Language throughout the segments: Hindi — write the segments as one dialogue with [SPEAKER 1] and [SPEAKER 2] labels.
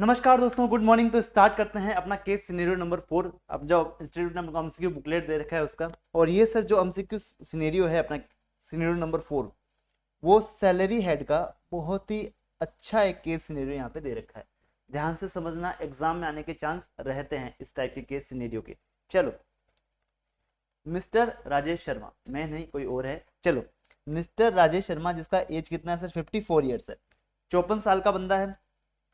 [SPEAKER 1] नमस्कार दोस्तों, गुड मॉर्निंग। तो स्टार्ट करते हैं अपना केस सिनेरियो नंबर 4। अब जो इंस्टीट्यूट ने हमको एमसीक्यू बुकलेट दे रखा है उसका, और ये सर जो एमसीक्यू सिनेरियो है अपना सिनेरियो नंबर 4, वो सैलरी हेड का बहुत ही अच्छा एक केस सिनेरियो यहाँ पे दे रखा है। ध्यान से समझना, एग्जाम में आने के चांस रहते हैं इस टाइप के केस सिनेरियो के। चलो, मिस्टर राजेश शर्मा, मैं नहीं कोई और है। चलो, मिस्टर राजेश शर्मा जिसका एज कितना है सर? 54 ईयर्स है। 54 साल का बंदा है,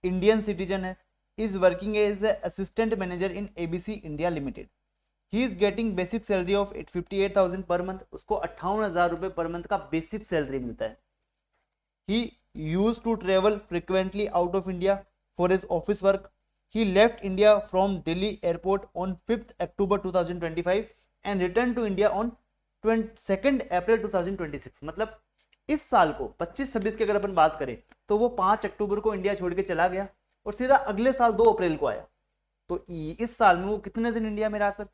[SPEAKER 1] इंडियन सिटीजन है, is working as assistant manager in ABC India limited. He is getting basic salary of 58,000 per month. उसको 58,000 रुपए पर मंथ का बेसिक सैलरी मिलता है। He use to travel frequently out of India for his office work. He left India from Delhi airport on 5 October 2025 and return to India on 2 April 2026। मतलब इस साल को 25-26 की अगर अपन बात करें तो वो 5 अक्टूबर को इंडिया छोड़ के चला गया और सीधा अगले साल 2 अप्रैल को आया। तो इस साल में वो कितने दिन इंडिया में रहा सर?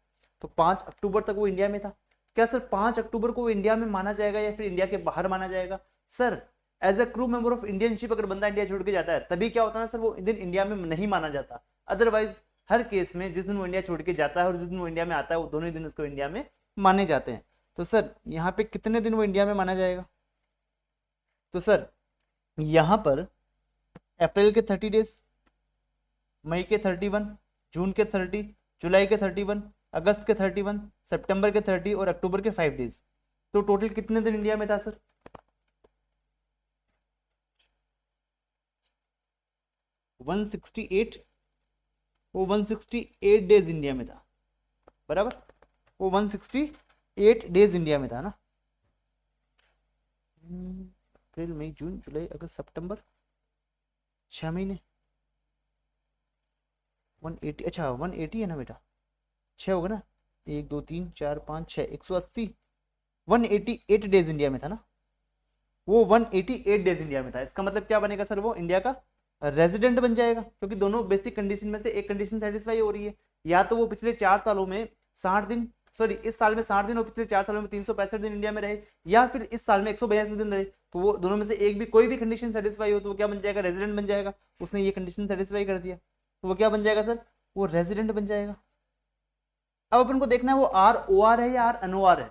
[SPEAKER 1] तो 5 अक्टूबर तक वो इंडिया में था। क्या सर 5 अक्टूबर को वो इंडिया में माना जाएगा या फिर इंडिया के बाहर माना जाएगा? Sir as a crew member of Indian ship अगर बंदा इंडिया छोड़ के जाता है तभी क्या होता है ना सर, वो दिन इंडिया में नहीं माना जाता। अदरवाइज हर केस में जिस दिन वो इंडिया छोड़ के जाता है और जिस दिन वो इंडिया में आता है वो दोनों दिन उसको इंडिया में माने जाते हैं। तो सर यहाँ पे कितने दिन वो इंडिया में माना जाएगा? तो सर यहां पर अप्रैल के 30 डेज, मई के 31, जून के 30, जुलाई के 31, अगस्त के 31, सितंबर के 30 और अक्टूबर के 5 डेज। तो टोटल कितने दिन इंडिया में था सर? 168। वो 168 डेज इंडिया में था, बराबर। वो 168 डेज इंडिया में था ना। अप्रैल, मई, जून, जुलाई, अगस्त, सितंबर, 6 महीने। 180, अच्छा 180 है ना बेटा, 6 होगा ना। 1 2 3 4 5 6, 180। 188 डेज इंडिया में था ना। वो 188 डेज इंडिया में था। इसका मतलब क्या बनेगा सर? वो इंडिया का रेजिडेंट बन जाएगा, क्योंकि दोनों बेसिक कंडीशन में से एक कंडीशन सेटिस्फाई हो रही है। या तो वो पिछले 4 सालों में 60 दिन, सॉरी इस साल में 60 दिन और पिछले 4 सालों में 365 दिन इंडिया में रहे, या फिर इस साल में 182 दिन रहे। तो वो दोनों में से एक भी, कोई भी कंडीशन सेटिस्फाई हो तो वो क्या बन जाएगा? रेजिडेंट बन जाएगा। उसने ये कंडीशन सेटिस्फाई कर दिया तो वो क्या बन जाएगा सर? वो रेजिडेंट बन जाएगा। अब अपन को देखना है वो आर ओ आर है या आर एन ओ आर है।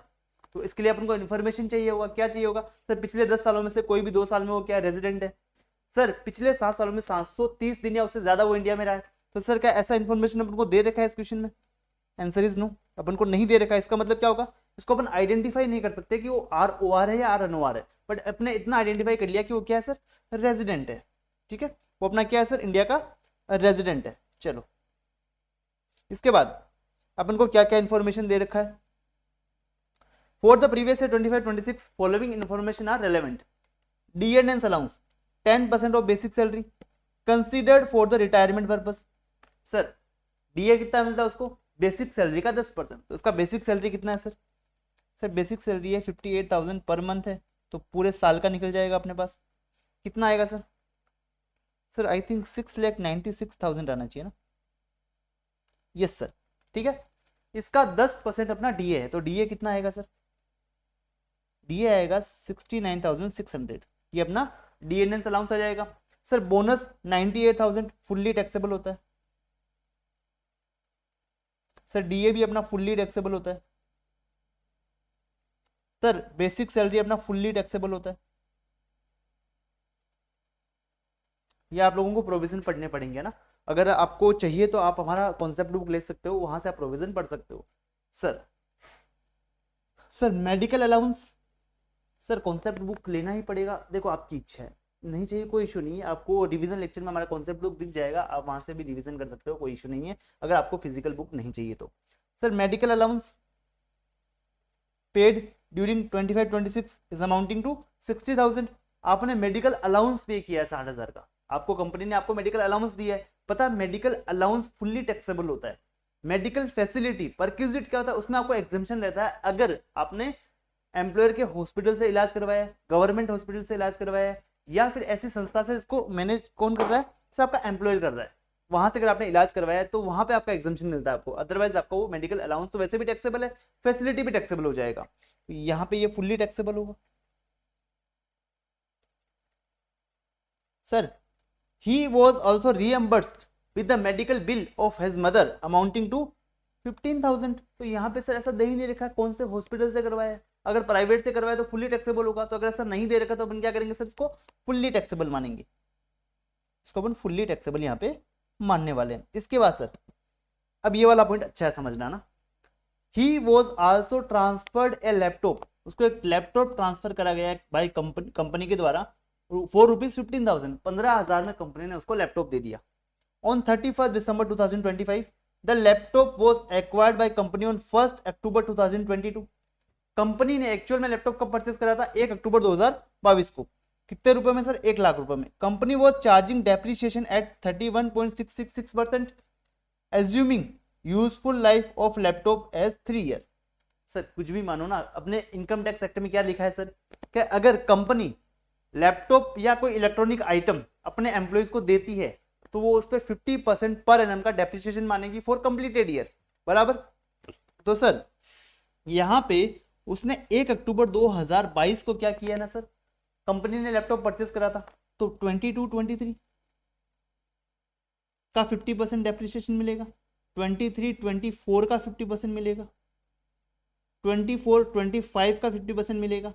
[SPEAKER 1] तो इसके लिए अपन को इन्फॉर्मेशन चाहिए होगा। क्या चाहिए होगा सर? पिछले 10 सालों में से कोई भी 2 साल में वो क्या रेजिडेंट है? सर पिछले 7 सालों में 730 दिन या उससे ज्यादा वो इंडिया में रहा है। तो सर क्या ऐसा इन्फॉर्मेशन अपन को दे रखा है इस क्वेश्चन में? आंसर इज नो, अपन को नहीं दे रखा है। इसका मतलब क्या होगा? इसको अपन आइडेंटिफाई नहीं कर सकते कि वो आर ओ आर है या आर एन ओ आर है, बट अपने इतना आइडेंटिफाई कर लिया कि वो क्या है सर? रेजिडेंट है। ठीक है, वो अपना क्या है सर? इंडिया का रेजिडेंट है। चलो, इसके बाद अपन को क्या क्या इंफॉर्मेशन दे रखा है? For the previous year 25-26 following information are relevant. Dearness allowance 10% of basic salary considered for the retirement purpose. Sir DA कितना मिलता है उसको? बेसिक सैलरी का 10%। तो इसका बेसिक सैलरी कितना है सर? सर बेसिक सैलरी है 58,000 पर मंथ है, तो पूरे साल का निकल जाएगा अपने पास। कितना आएगा सर? सर आई थिंक 6,96,000 आना चाहिए ना। यस सर, ठीक है। इसका 10% अपना डीए है, तो डीए कितना आएगा सर? डीए आएगा 69,600। ये अपना डीएनएस अलाउंस आ जाएगा। सर बोनस 98,000 फुल्ली टैक्सेबल होता है। सर डीए भी अपना फुल्ली टैक्सेबल होता है। सर बेसिक सैलरी अपना फुल्ली टैक्सेबल होता है। ये आप लोगों को प्रोविजन पढ़ने पड़ेंगे ना। अगर आपको चाहिए तो आप हमारा कॉन्सेप्ट बुक ले सकते हो, वहां से आप प्रोविजन पढ़ सकते हो। Sir sir medical allowance, sir concept book लेना ही पड़ेगा। देखो आपकी इच्छा है, नहीं चाहिए कोई इशू नहीं है। आपको रिवीजन लेक्चर में हमारा कॉन्सेप्ट बुक दिख जाएगा, आप वहां से भी रिवीजन कर सकते हो, कोई इशू नहीं है अगर आपको फिजिकल बुक नहीं चाहिए तो। Sir medical allowance paid during 25-26 is amounting to 60,000। आपने मेडिकल अलाउंस पे किया है 60,000 का। आपको कंपनी ने आपको मेडिकल अलाउंस दिया है। पता है मेडिकल अलाउंस फुल्ली टैक्सेबल होता है। मेडिकल फैसिलिटी परक्यूजिट क्या होता है? उसमें आपको एग्जेम्पशन रहता है अगर आपने एम्प्लॉयर के हॉस्पिटल से इलाज करवाया, गवर्नमेंट हॉस्पिटल से इलाज करवाया, या फिर ऐसी संस्था से इसको मैनेज कौन कर रहा है? सर आपका एम्प्लॉयर कर रहा है। वहां से अगर आपने इलाज करवाया तो वहां पे आपका एग्जाम्पशन मिलता है आपको। अदरवाइज आपका वो मेडिकल अलाउंस तो वैसे भी टैक्सेबल है, फैसिलिटी भी टैक्सेबल हो जाएगा। तो यहाँ पे ये फुल्ली टैक्सेबल होगा। Sir he was also reimbursed with the medical bill of his mother amounting to 15,000। तो यहाँ पे सर ऐसा दे ही नहीं रखा कौन से हॉस्पिटल से करवाया है। अगर प्राइवेट से करवाया तो फुल्ली टैक्सेबल होगा, तो अगर ऐसा नहीं दे रखा तो अपन क्या करेंगे सर, इसको फुल्ली टैक्सेबल मानेंगे, इसको अपन फुल्ली टैक्सेबल यहाँ पे मानने वाले हैं। इसके बाद सर अब ये वाला पॉइंट अच्छा है समझना ना, he was also transferred A laptop, उसको एक लैपटॉप ट्रांसफर करा गया है भाई कंपनी के द्वारा फॉर ₹15,000, 15,000 में कंपनी ने उसको लैपटॉप दे दिया। On 31 December 2025 the laptop was acquired by company on 1 October 2022। Company ने एक्चुअल में लैपटॉप कब परचेस करा था, 1 अक्टूबर 2022 को। कितने रुपए में सर, 1 लाख रुपए में। Company was charging depreciation at 31.666% assuming useful life of laptop as 3 year. Sir कुछ भी मानो ना, अपने इनकम टैक्स एक्ट में क्या लिखा है सर, कि अगर कंपनी लैपटॉप या कोई इलेक्ट्रॉनिक आइटम अपने एम्प्लॉइज को देती है तो वो उस पर 50% पर एनम का डेप्रिसिएशन मानेगी फॉर कंप्लीटेड ईयर, बराबर। तो सर यहाँ पे उसने 1 अक्टूबर 2022 को क्या किया ना सर, कंपनी ने लैपटॉप परचेस करा था, तो 22-23 का 50% डेप्रिसिएशन मिलेगा, 23-24 का 50% मिलेगा, 24-25 का 50% मिलेगा,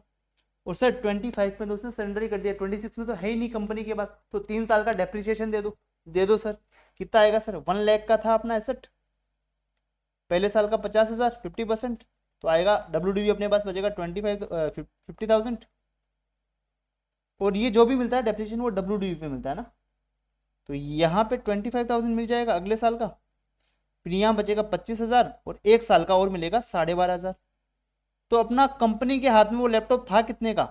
[SPEAKER 1] और सर 25 में तो उसने सरेंडर ही कर दिया, 26 में तो है ही नहीं कंपनी के पास, तो 3 साल का डेप्रिसिएशन दे दो सर। कितना आएगा सर, 1 लाख का था अपना एसेट, पहले साल का 50,000 50%, तो आएगा WDV अपने पास बचेगा 50,000, और ये जो भी मिलता है डेप्रिसिएशन वो WDV पे मिलता है ना, तो यहाँ पे 25,000 मिल जाएगा अगले साल का, फिर यहाँ बचेगा 25,000 और 1 साल का और मिलेगा 12,500। तो अपना कंपनी के हाथ में वो लैपटॉप था कितने का,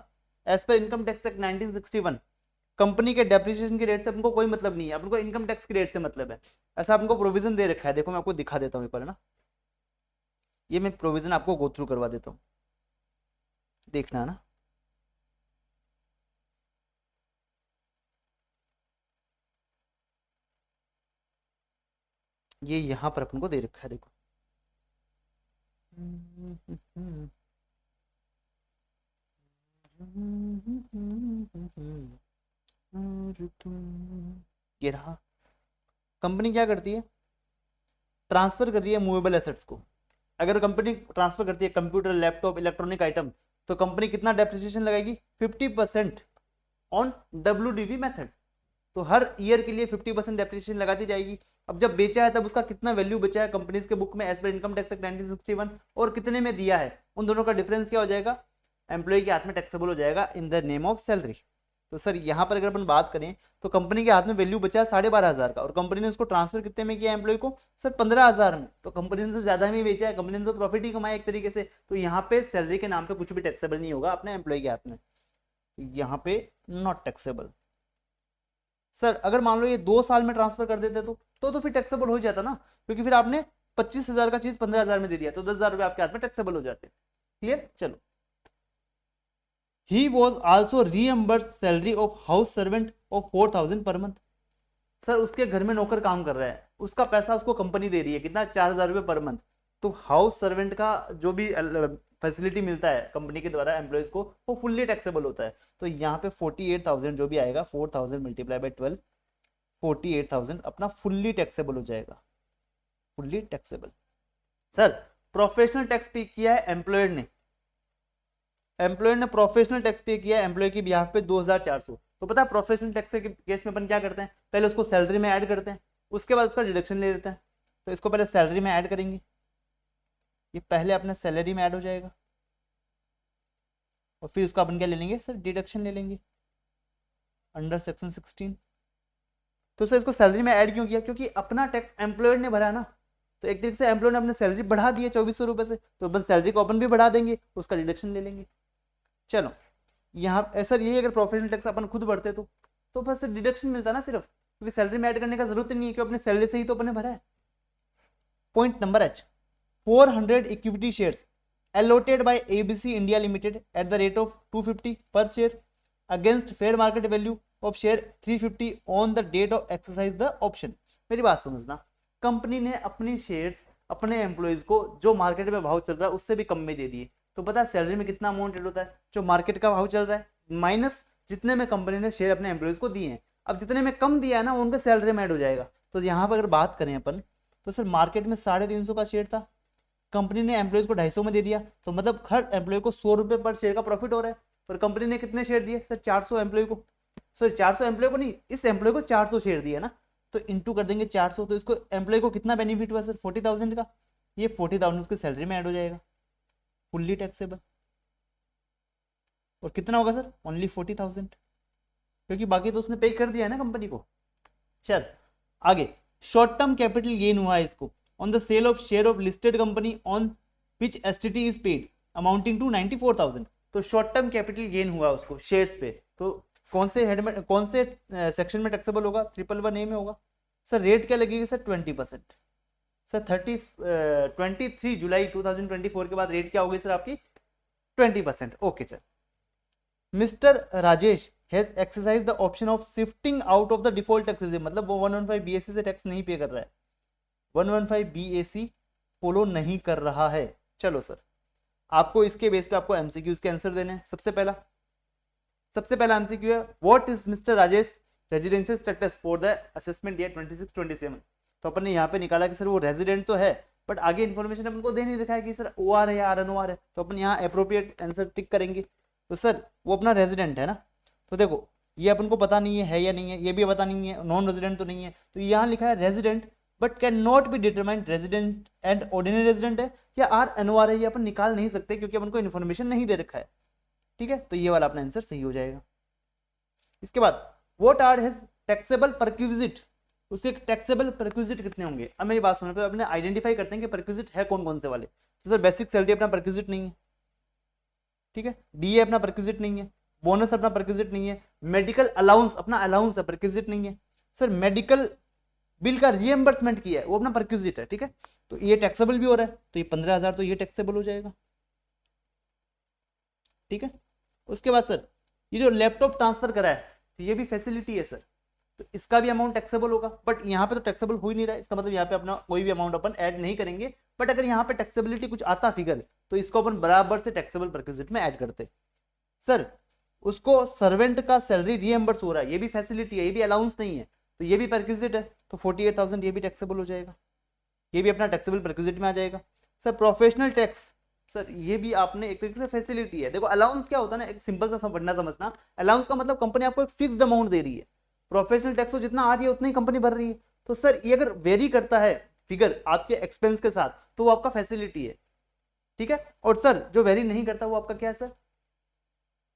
[SPEAKER 1] as per income tax act 1961 company के डेप्रिसिएशन की रेट से अपने कोई मतलब नहीं है, अपने को इनकम टैक्स की रेट से मतलब है। ऐसा आपको प्रोविजन दे रखा है, देखो मैं आपको दिखा देता हूँ एक बार ना, ये मैं प्रोविजन आपको गो थ्रू करवा देता हूँ, देखना ना। ये यहाँ पर अपन को दे रखा है, देखो ये रहा। कंपनी क्या करती है, ट्रांसफर कर रही है मूवेबल एसेट्स को। अगर कंपनी ट्रांसफर करती है कंप्यूटर, लैपटॉप, इलेक्ट्रॉनिक आइटम, तो कंपनी कितना डेप्रिसिएशन लगाएगी, 50% ऑन WDV मेथड। तो हर ईयर के लिए 50% डेप्रिसिएशन लगाती जाएगी। अब जब बेचा है तब उसका कितना वैल्यू बचा है कंपनीज के बुक में as per income tax act 1961 और कितने में दिया है, उन दोनों का डिफरेंस क्या हो जाएगा, एम्प्लॉय के हाथ में टैक्सेबल हो जाएगा in the name of salary. तो सर यहाँ पर अगर अपन बात करें तो कंपनी के हाथ में वैल्यू बचा है 12,500 का, और कंपनी ने उसको ट्रांसफर कितने में किया एम्प्लॉय को, सर 15,000 में। तो कंपनी ने तो ज्यादा में बेचा है, कंपनी ने तो प्रॉफिट ही कमाया एक तरीके से, तो यहाँ पे सैलरी के नाम पे कुछ भी टैक्सेबल नहीं होगा अपने एम्प्लॉय के हाथ में, यहाँ पे नॉट टैक्सेबल। सर अगर मान लो ये 2 साल में ट्रांसफर कर देते तो फिर टैक्सेबल हो जाता ना, क्योंकि फिर आपने 25,000 का चीज 15,000 में दे दिया, तो 10,000 रुपए आपके हाथ में टैक्सेबल हो जाते। क्लियर, चलो। He was also reimbursed salary of house servant of 4,000 per month। Sir उसके घर में नौकर काम कर रहा है, उसका पैसा उसको कंपनी दे रही है, कितना, 4,000 रुपए पर मंथ। तो हाउस सर्वेंट का जो भी फैसिलिटी मिलता है कंपनी के द्वारा एम्प्लॉयज को, वो फुल्ली टैक्सेबल होता है। तो यहाँ पे 48,000 जो भी आएगा, 4,000 मल्टीप्लाई बाई 12, 48,000 अपना फुल्ली टैक्सेबल हो जाएगा, fully taxable. Sir professional tax पे किया है एम्प्लॉयर ने, एम्प्लॉयर ने प्रोफेशनल टैक्स पे किया है एम्प्लॉय की बिहाफ पे 2,400। तो पता है प्रोफेशनल टैक्स के केस में अपन क्या करते हैं, पहले उसको सैलरी में ऐड करते हैं, उसके बाद उसका डिडक्शन ले लेते हैं। तो इसको पहले सैलरी में ऐड करेंगे, ये पहले अपने सैलरी में ऐड हो जाएगा, और फिर उसका अपन क्या ले लेंगे सर, डिडक्शन ले लेंगे अंडर सेक्शन 16। तो सर इसको सैलरी में ऐड क्यों किया, क्योंकि अपना टैक्स एम्प्लॉयर ने भरा ना, तो एक तरीके से एम्प्लॉयर ने अपनी सैलरी बढ़ा दी है 2,400 रुपए से, तो बस सैलरी को अपन भी बढ़ा देंगे, उसका डिडक्शन ले लेंगे। चलो यहाँ सर यही अगर प्रोफेशनल टैक्स अपन खुद भरते तो बस डिडक्शन मिलता ना सिर्फ, क्योंकि सैलरी में ऐड करने का जरूरत नहीं है, क्योंकि अपने सैलरी से ही तो अपने भरा है। Point number H, 400 equity shares allotted by ABC India Limited at the rate of 250 per share against fair market value of share 350 on the date of exercise the option। मेरी बात समझना, कंपनी ने अपनी शेयर्स अपने एम्प्लॉयज को जो मार्केट में भाव चल रहा है उससे भी कम में दे दिए। तो पता है सैलरी में कितना अमाउंट ऐड होता है, जो मार्केट का भाव चल रहा है माइनस जितने में कंपनी ने शेयर अपने एम्प्लॉयज को दिए हैं। अब जितने में कम दिया है ना उनके सैलरी में ऐड हो जाएगा। तो यहाँ पर अगर बात करें अपन, तो सर मार्केट में 350 का शेयर था, कंपनी ने एम्प्लॉयज को 250 में दे दिया, तो मतलब हर एम्प्लॉय को 100 रुपये पर शेयर का प्रॉफिट हो रहा है। पर कंपनी ने कितने शेयर दिए सर, 400 एम्प्लॉय को, सॉरी 400 एम्प्लॉय को नहीं, इस एम्प्लॉय को 400 शेयर दिए ना, तो इंटू कर देंगे 400, तो इसको एम्प्लॉय को कितना बेनिफिट हुआ सर, 40,000 का। ये 40,000 उसकी सैलरी में ऐड हो जाएगा, फुल्ली टैक्सेबल। और कितना होगा सर, ओनली 40,000, क्योंकि बाकी तो उसने पे कर दिया है ना कंपनी को। चल आगे, शॉर्ट टर्म कैपिटल गेन हुआ है इसको on the sale of share of listed company on which STT is paid amounting to 94,000। तो शॉर्ट टर्म कैपिटल गेन हुआ उसको शेयर्स पे, तो कौन से हेड में, कौन से सेक्शन में टैक्सेबल होगा, 111A में होगा। सर रेट क्या लगेगी सर, 20%। सर 23 जुलाई 2024 के बाद रेट क्या होगी सर आपकी, 20%। Okay sir, mister Rajesh has exercise the option of shifting out of the default tax regime, मतलब वो 115 बीएससी से टैक्स नहीं पे कर रहा है, 115 बीएससी फॉलो नहीं कर रहा है। चलो सर, आपको इसके बेस पे आपको एमसीक्यूज के आंसर देने हैं। सबसे पहला एमसीक्यू है, what is mister Rajesh residential status for the assessment year 26-27। तो अपन ने यहाँ पे निकाला कि सर वो रेजिडेंट तो है, बट आगे इन्फॉर्मेशन अपन को दे नहीं रखा है कि सर ओआर है या आरएनओआर है, तो अपन यहाँ अप्रोप्रिएट आंसर टिक करेंगे। तो सर वो अपना रेजिडेंट है ना, तो देखो ये अपन को पता नहीं है या नहीं है, ये भी पता नहीं है, नॉन रेजिडेंट तो नहीं है, तो यहाँ लिखा है resident but can not be determined resident and ordinary resident है या आरएनओआर है, ये अपन निकाल नहीं सकते क्योंकि अपन को इन्फॉर्मेशन नहीं दे रखा है। ठीक है, तो ये वाला अपना आंसर सही हो जाएगा। इसके बाद what are his taxable perquisite, उसके टैक्सेबल परक्विजिट कितने होंगे। अब मेरी बात सुनने पर अपने आइडेंटिफाई करते हैं कि परक्विजिट है कौन कौन से वाले। तो सर बेसिक सैलरी अपना परक्विजिट नहीं है, ठीक है, डीए अपना परक्विजिट नहीं है, बोनस अपना परक्विजिट नहीं है, मेडिकल अलाउंस अपना अलाउंस है, परक्विजिट नहीं है। सर मेडिकल बिल का रिएम्बर्समेंट किया है वो अपना परक्विजिट है, ठीक है, तो ये टैक्सेबल भी हो रहा है, तो ये 15,000 तो ये टैक्सेबल हो जाएगा। ठीक है, उसके बाद सर ये जो लैपटॉप ट्रांसफर करा है, तो ये भी फैसिलिटी है सर, तो इसका भी अमाउंट टैक्सेबल होगा, बट यहाँ पे तो टैक्सेबल हो ही नहीं रहा है, इसका मतलब यहाँ पे अपना कोई भी अमाउंट अपन ऐड नहीं करेंगे। बट अगर यहाँ पे टैक्सेबिलिटी कुछ आता फिगर, तो इसको अपन बराबर से टैक्सेबल परक्विजिट में ऐड करते। सर उसको सर्वेंट का सैलरी रिएम्बर्स हो रहा है, ये भी फैसिलिटी है, ये भी अलाउंस नहीं है, तो ये भी परक्विजिट है, तो 48,000 ये भी टैक्सेबल हो जाएगा, ये भी अपना टैक्सेबल परक्विजिट में आ जाएगा। सर प्रोफेशनल टैक्स, सर ये भी आपने एक तरीके से फैसिलिटी है। देखो अलाउंस क्या होता है ना, एक सिंपल सा पढ़ना समझना, अलाउंस का मतलब कंपनी आपको एक फिक्स्ड अमाउंट दे रही है, प्रोफेशनल टैक्स तो जितना आ रही है उतना ही कंपनी भर रही है। तो सर ये अगर वेरी करता है फिगर आपके एक्सपेंस के साथ, तो वो आपका फैसिलिटी है, ठीक है। और सर जो वेरी नहीं करता वो आपका क्या है सर,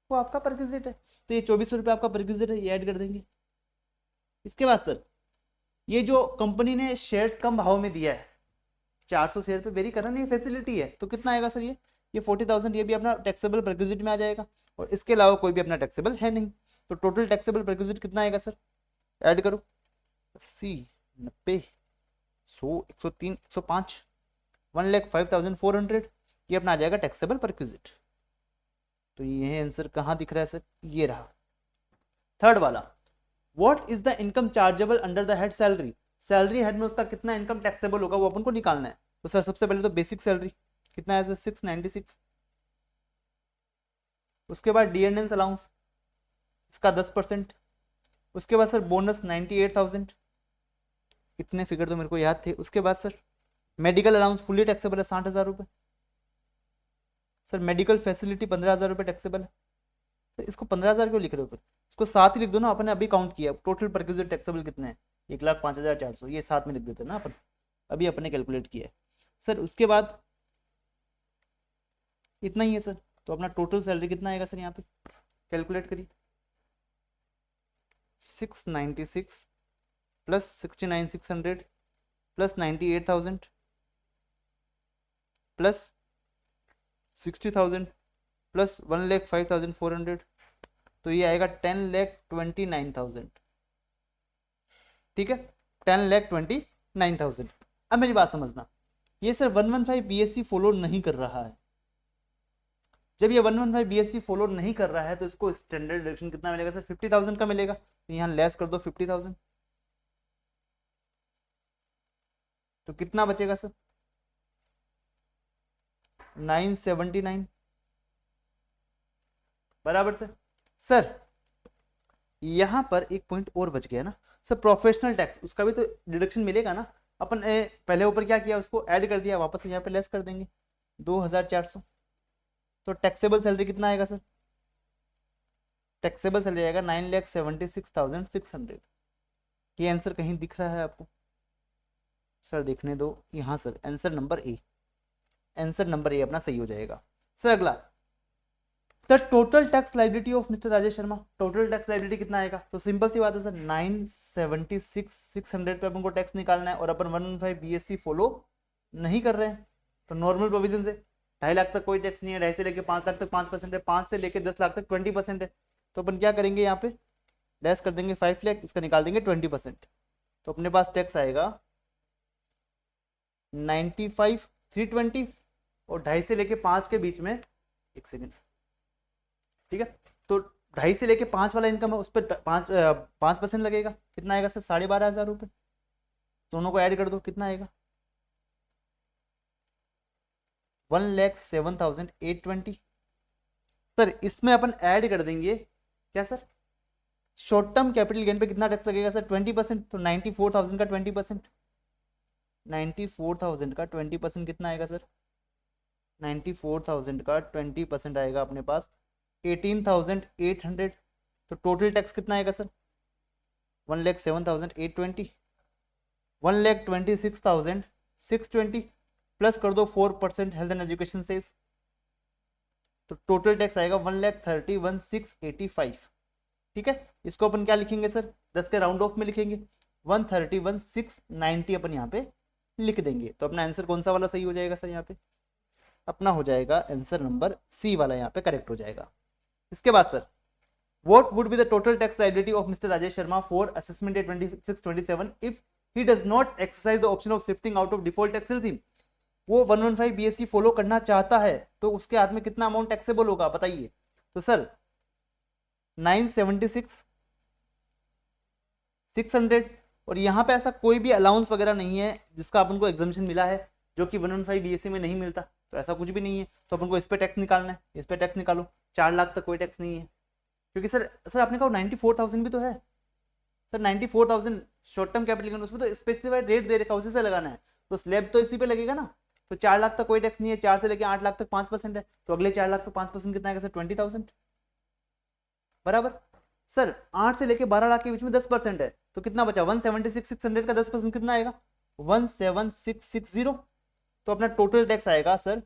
[SPEAKER 1] वो आपका परक्विजिट है। तो ये 2400 रुपये आपका परक्विजिट है, ये ऐड कर देंगे। इसके बाद सर ये जो कंपनी ने शेयर्स कम भाव में दिया है, 400 शेयर पे वेरी करना नहीं, फैसिलिटी है, तो कितना आएगा सर, ये 40,000 ये भी अपना टैक्सेबल परक्विजिट में आ जाएगा, और इसके अलावा कोई भी अपना टैक्सेबल है नहीं, तो टोटल टैक्सेबल परक्विजिट कितना आएगा सर, ऐड करो 80, 90, 100, 103, 105, 1,05,400, ये अपना आ जाएगा टैक्सेबल परक्विजिट। तो ये आंसर कहाँ दिख रहा है सर, ये रहा। थर्ड वाला, what is the income chargeable under the head salary, salary head में उसका कितना इनकम टैक्सेबल होगा वो अपन को निकालना है। तो सर सबसे पहले तो बेसिक सैलरी कितना है सर, 696, उसके बाद डीएनएस अलाउंस इसका 10%, उसके बाद सर बोनस 98,000, इतने फिगर तो मेरे को याद थे। उसके बाद sir medical allowance fully taxable है 60,000 रुपये, सर मेडिकल फैसिलिटी 15,000 रुपये टैक्सेबल है। तो इसको 15,000 क्यों लिख रहे हो फिर, इसको साथ ही लिख दो ना, अपने अभी काउंट किया टोटल परक्विजिट टैक्सेबल कितने हैं, 1,05,400, ये साथ में लिख देते ना अपन, अभी अपने कैलकुलेट किया है सर। उसके बाद इतना ही है सर, तो अपना टोटल सैलरी कितना आएगा सर, यहाँ पे कैलकुलेट करिए, 696 प्लस 69,600 प्लस 98,000 प्लस 60,000 प्लस 1,05,400, तो ये आएगा 10,29,000, ठीक है, 10,29,000। अब मेरी बात समझना, ये सर 115 बीएससी फॉलो नहीं कर रहा है। जब ये 115 बीएससी फॉलो नहीं कर रहा है तो इसको स्टैंडर्ड डिडक्शन कितना मिलेगा सर, 50,000 का मिलेगा, तो यहाँ लेस कर दो 50,000, तो कितना बचेगा सर, 979 बराबर से। सर यहाँ पर एक पॉइंट और बच गया ना सर, प्रोफेशनल टैक्स, उसका भी तो डिडक्शन मिलेगा ना। अपन पहले ऊपर क्या किया, उसको ऐड कर दिया, वापस यहाँ पे लेस कर देंगे 2400। तो टैक्सेबल सैलरी कितना आएगा सर, टैक्सेबल सैलरी आएगा 9,76,600। ये आंसर कहीं दिख रहा है आपको सर, देखने दो यहाँ sir, answer number A, answer number A अपना सही हो जाएगा। सर अगला, the total tax liability of mister Rajesh Sharma, total tax liability कितना आएगा, तो सिंपल सी बात है सर 976,600 पे अपन को टैक्स निकालना है, और अपन 115 BSc फॉलो नहीं कर रहे हैं, तो नॉर्मल प्रोविजन से 2.5 लाख तक कोई टैक्स नहीं है, 2.5 से लेकर 5 लाख तक 5% है, 5 से लेकर 10 लाख तक 20% है। तो अपन क्या करेंगे, यहाँ पे लेस कर देंगे 5 लाख, इसका निकाल देंगे 20%, तो अपने पास टैक्स आएगा 95,320, और 2.5 से लेके 5 के बीच में, एक सेकेंड, ठीक है, तो 2.5 से लेके 5 वाला इनकम है, उस पर 5% लगेगा, कितना आएगा सर 12,500 रुपये। दोनों को ऐड कर दो, कितना आएगा 1,07,820। सर इसमें अपन ऐड कर देंगे क्या sir, short term capital gain पे कितना टैक्स लगेगा सर 20%, तो 94,000 का 20%, 94,000 का 20% कितना आएगा सर, 94,000 का 20% आएगा अपने पास 18,800। तो टोटल टैक्स कितना आएगा सर 1,07,820, 1,26,620 प्लस कर दो 4% हेल्थ एंड एजुकेशन से, तो टोटल टैक्स आएगा 1,31,685। ठीक है, इसको अपन क्या लिखेंगे सर, 10 के राउंड ऑफ में लिखेंगे, 131,690 अपन यहाँ पे लिख देंगे। तो अपना आंसर कौन सा वाला सही हो जाएगा सर, यहाँ पे अपना हो जाएगा आंसर नंबर सी वाला, यहाँ पे करेक्ट हो जाएगा। इसके बाद sir, what would be the total tax liability of Mr. Rajesh Sharma for assessment year 26-27 if he does not exercise the option of shifting out of default tax regime? वो 115 BSc फॉलो करना चाहता है, तो उसके हाथ में कितना अमाउंट टैक्सेबल होगा बताइए। तो सर 976,600, और यहाँ पे ऐसा कोई भी अलाउंस वगैरह नहीं है जिसका अपन को एग्जाम्पशन मिला है, जो कि 115 BSc में नहीं मिलता, तो ऐसा कुछ भी नहीं है। तो अपन को इस पे टैक्स निकालना है, इस पे टैक्स निकालो, 4 लाख तक कोई टैक्स नहीं है, क्योंकि सर आपने कहा 94,000 भी तो है sir, 94,000 short term capital gain, उसमें तो स्पेसिफाइड रेट दे रखा है, उसी से लगाना है, तो स्लैब तो इसी पे लगेगा ना। तो 4 लाख तक कोई टैक्स नहीं है, 4 से लेकर 8 लाख तक 5% है, तो अगले 4 लाख पे 5% कितना आएगा सर 20,000 बराबर। सर 8 से लेकर 12 लाख के बीच में 10% है, तो कितना बचा 176,600 का 10% कितना आएगा 176,660। तो अपना टोटल टैक्स आएगा सर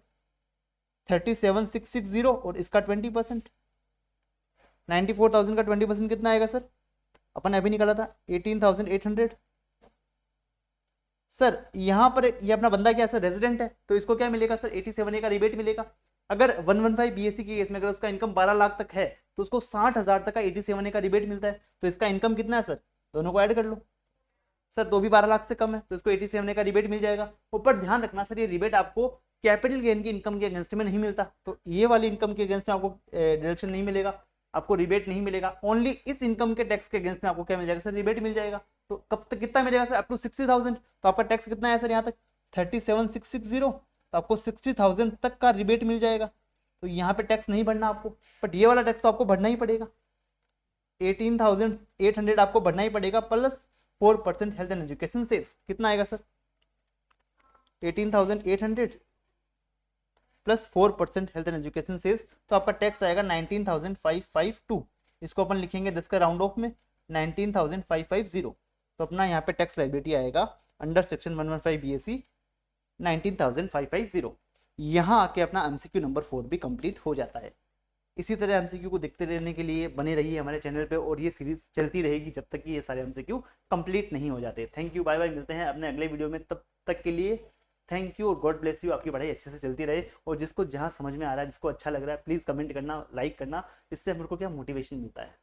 [SPEAKER 1] 37,660, और इसका 20%, 94,000 का 20% कितना आएगा सर, अपन अभी निकाला था 18,800। सर यहाँ पर ये अपना बंदा क्या है सर, रेजिडेंट है, तो इसको क्या मिलेगा सर 87A का रिबेट मिलेगा। अगर 115 BSc के केस में अगर उसका इनकम 12 लाख तक है, तो उसको 60,000 तक का 87A का रिबेट मिलता है। तो इसका इनकम कितना है सर, दोनों को ऐड कर लो सर, तो भी 12 लाख से कम है, तो इसको 87A का रिबेट मिल जाएगा। ऊपर ध्यान रखना सर, ये रिबेट आपको कैपिटल गेन की इनकम के अगेंस्ट में नहीं मिलता, तो ये वाली इनकम के अगेंस्ट में आपको डिडक्शन नहीं मिलेगा, आपको रिबेट नहीं मिलेगा। ओनली इस इनकम के टैक्स के अगेंस्ट में आपको क्या मिल जाएगा सर, रिबेट मिल जाएगा। तो कब तक कितना मिलेगा सर, अप टू 60,000। तो आपका टैक्स कितना है सर यहाँ तक 37,660, तो आपको 60,000 तक का रिबेट मिल जाएगा। तो यहाँ पे टैक्स नहीं भरना आपको, बट ये वाला टैक्स तो आपको भरना ही पड़ेगा, 18,800 आपको भरना ही पड़ेगा, plus 4% health and education cess. कितना आएगा sir 18,800 plus 4% health and education cess, तो आपका टैक्स आएगा 19,552। इसको अपन लिखेंगे 10 का राउंड ऑफ में 19,550। तो अपना यहाँ पे टैक्स लायबिलिटी आएगा अंडर सेक्शन 115 BSc 19,550। यहाँ आके अपना MCQ नंबर 4 भी कंप्लीट हो जाता है। इसी तरह MCQ को देखते रहने के लिए बने रहिए हमारे चैनल पे, और ये सीरीज चलती रहेगी जब तक कि ये सारे MCQ कंप्लीट नहीं हो जाते। थैंक यू, बाय बाय, मिलते हैं अपने अगले वीडियो में, तब तक के लिए थैंक यू और गॉड ब्लेस यू। आपकी पढ़ाई अच्छे से चलती रहे, और जिसको जहाँ समझ में आ रहा है, जिसको अच्छा लग रहा है, प्लीज़ कमेंट करना, लाइक करना, इससे हमको क्या मोटिवेशन मिलता है।